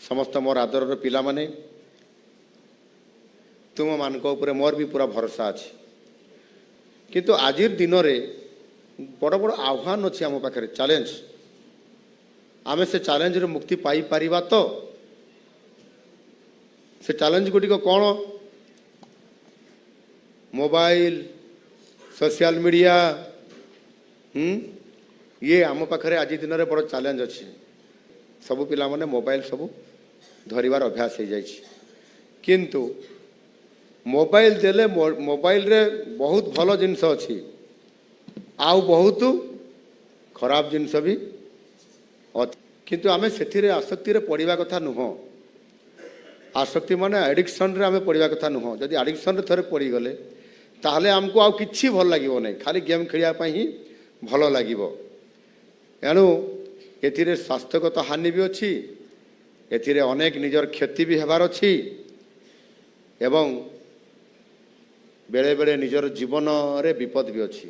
समस्त मोर आदर पिला माने तुम मान मोर भी पूरा भरोसा अच्छे किंतु आजिर दिन रे बड़ बड़ आह्वान अच्छे आम पाखे चैलेंज आमे से चैलेंज रे मुक्ति पाई परिबा तो से चैलेंज गुडी को कौन मोबाइल सोशल मीडिया ये आम पाखे आज दिन में बड़ चैलेंज अच्छे सबू पिला माने मोबाइल सबू धरिवार अभ्यास हो जाए किंतु मोबाइल देले मोबाइल रे बहुत भल जिनस अच्छी आउ बहुत खराब जिनस भी किंतु आमे सेथिरे आसक्ति रे पड़िबा कथा नुह आसक्ति माने एडिक्शन रे आमे पड़िबा कथा नुह जदि एडिक्शन रे थरे पड़ी गले ताहले हमको आउ किछि भल लागिबो नै खाली गेम खेलिया पई ही भल लागिबो एणु एथिरे स्वास्थ्यगत हानि भी अच्छी एथिरे अनेक निजर क्षति भी हेबार अच्छी एवं बेले बेले निजर जीवन रे विपद भी अच्छी।